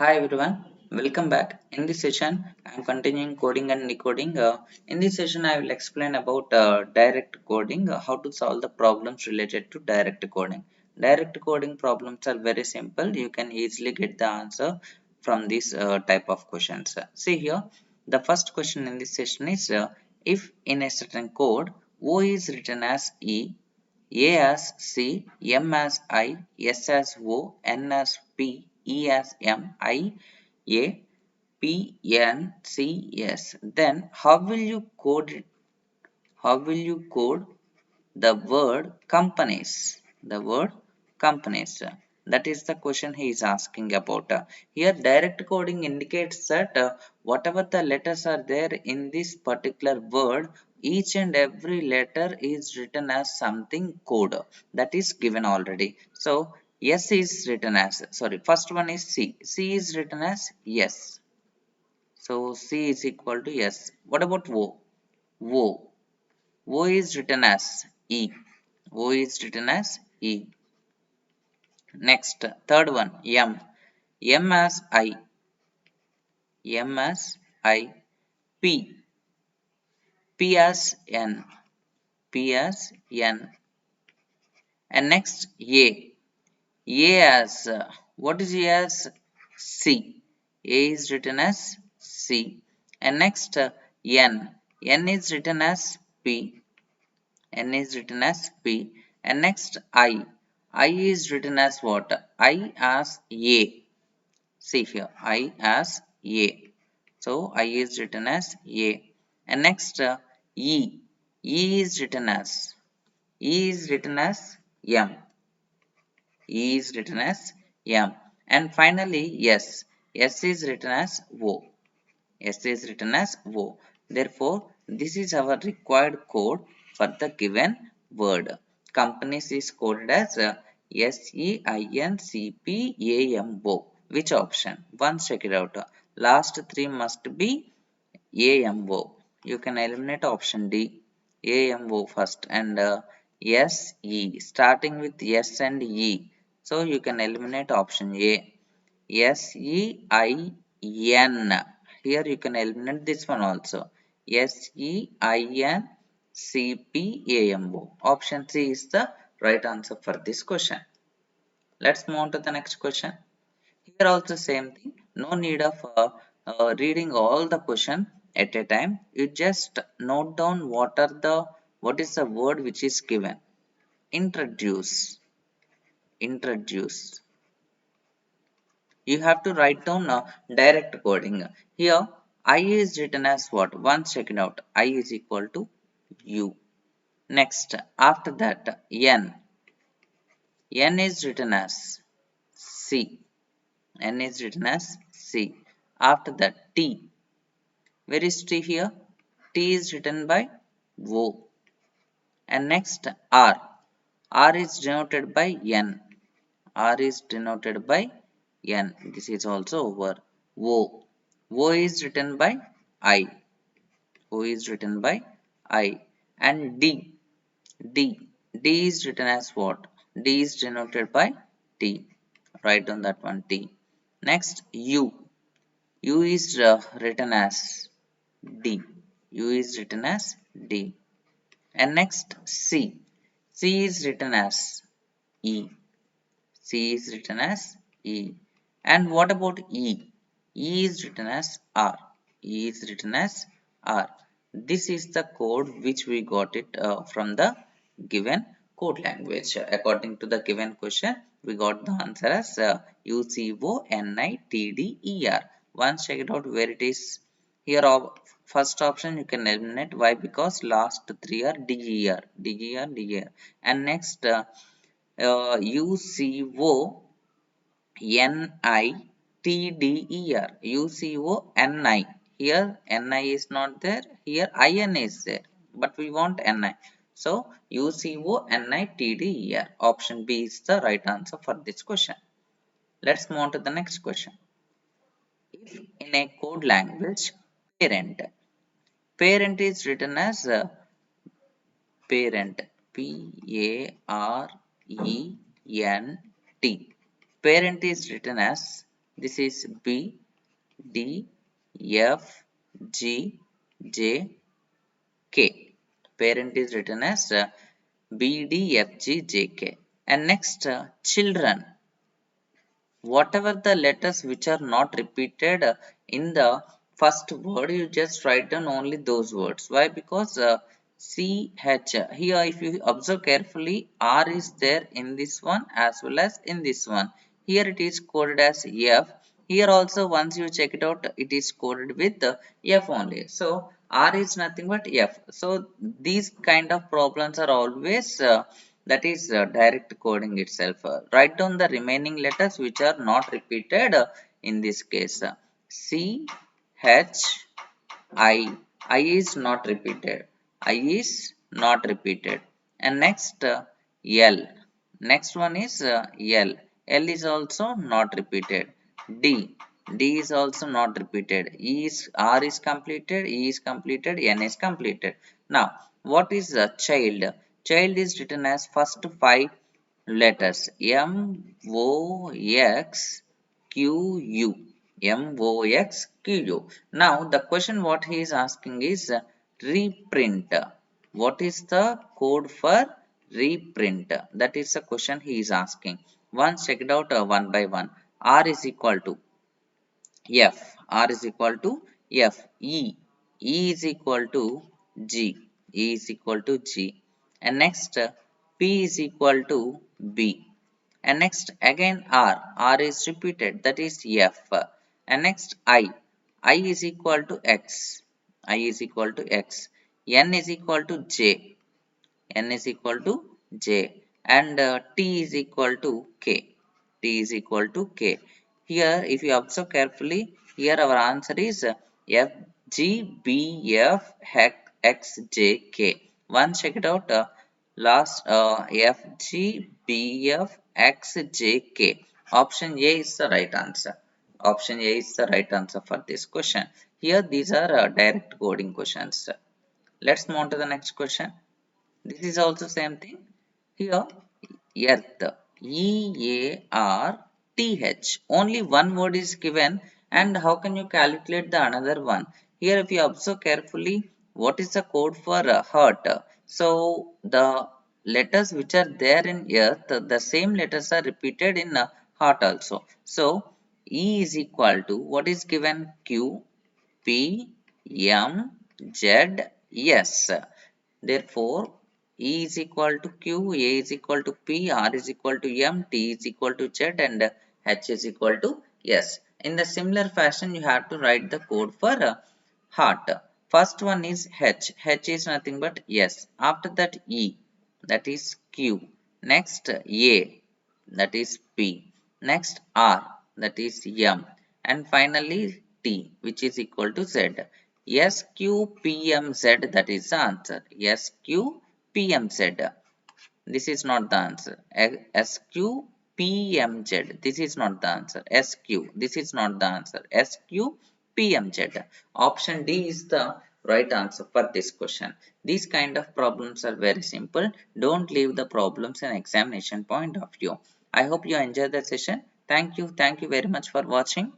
Hi everyone, welcome back. In this session, I am continuing coding and decoding. In this session, I will explain about direct coding, how to solve the problems related to direct coding. Direct coding problems are very simple. You can easily get the answer from this type of questions. See here, the first question in this session is if in a certain code, O is written as E, a as C, M as I, S as O, N as P, E as M, I, A, P, N, C, S. Then how will you code it? How will you code the word companies? The word companies. That is the question he is asking about. Here direct coding indicates that whatever the letters are there in this particular word, each and every letter is written as something code that is given already. So S is written as, sorry, first one is C. C is written as yes. So C is equal to yes. What about O? O. O is written as E. O is written as E. Next, third one, M. M as I. M as I. P. P as N. P as N. And next, A. A as, what is A as? C. A is written as C. And next, N. N is written as P. N is written as P. And next, I. I is written as what? I as A. See here, I as A. So I is written as A. And next E. E is written as M. E is written as M. And finally S. S is written as O. S is written as O. Therefore, this is our required code for the given word. Companies is coded as SEINCPAMO. Which option? Once check it out. Last three must be AMO. You can eliminate option D. AMO first and SE. Starting with S and E. So you can eliminate option A. SEIN. Here you can eliminate this one also. SEINCPAMO. Option C is the right answer for this question. Let's move on to the next question. Here also same thing. No need of reading all the question at a time. You just note down what is the word which is given. Introduce. Introduce. You have to write down direct coding. Here I is written as what? Once check it out. I is equal to U. Next, after that N. N is written as C. N is written as C. After that T. Where is T here? T is written by O. And next R. R is denoted by N. R is denoted by N. This is also over. O. O is written by I. O is written by I. And D. D. D is written as what? D is denoted by T. Write down that one T. Next U. U is written as D. U is written as D. And next C. C is written as E. C is written as E. And what about E? E is written as R. E is written as R. This is the code which we got it from the given code language. According to the given question, we got the answer as UCONITDER. Once check it out where it is. Here, first option you can eliminate. Why? Because last three are DER, DER, DER. And next UCO NITDER. UCONI. Here NI is not there. Here IN is there. But we want NI. So UCONITDER. Option B is the right answer for this question. Let's move on to the next question. If in a code language, parent. Parent is written as parent. PARENT. Parent is written as This is B, D, F, G, J, K. Parent is written as B, D, F, G, J, K. And next, children. Whatever the letters which are not repeated in the first word, you just write down only those words. Why? Because C, H. Here, if you observe carefully, R is there in this one as well as in this one. Here it is coded as F. Here also, once you check it out, it is coded with F only. So R is nothing but F. So these kind of problems are always that is direct coding itself. Write down the remaining letters which are not repeated in this case. C, H, I. I is not repeated. I is not repeated. And next L. Next one is L. L is also not repeated. D. D is also not repeated. E is R is completed. E is completed. N is completed. Now, what is a child? Child is written as first five letters M O X Q U. M O X Q U. Now the question what he is asking is reprint. What is the code for reprint? That is the question he is asking. Once check it out one by one. R is equal to F. R is equal to F. E. E is equal to G. E is equal to G. And next P is equal to B. And next again R is repeated, that is F. And next I is equal to X. I is equal to X. N is equal to J. N is equal to J. And T is equal to K. T is equal to K. Here, if you observe carefully, here our answer is F, G, B, F, X, J, K. Once check it out, last F, G, B, F, X, J, K. Option A is the right answer. Option A is the right answer for this question. Here, these are direct coding questions. Let's move on to the next question. This is also same thing. Here, earth. E-A-R-T-H. Only one word is given, and how can you calculate the another one? Here, if you observe carefully, what is the code for heart? So, the letters which are there in earth, the same letters are repeated in heart also. So, E is equal to what is given? Q, P, M, Z, S. Therefore, E is equal to Q, A is equal to P, R is equal to M, T is equal to Z, and H is equal to S. In the similar fashion, you have to write the code for heart. First one is H. H is nothing but S. After that E, that is Q. Next A, that is P. Next R, that is M. And finally T, which is equal to Z. SQPMZ, that is the answer. SQPMZ. This is not the answer. SQPMZ. This is not the answer. SQ. This is not the answer. SQPMZ. Option D is the right answer for this question. These kind of problems are very simple. Don't leave the problems in examination point of view. I hope you enjoyed the session. Thank you. Thank you very much for watching.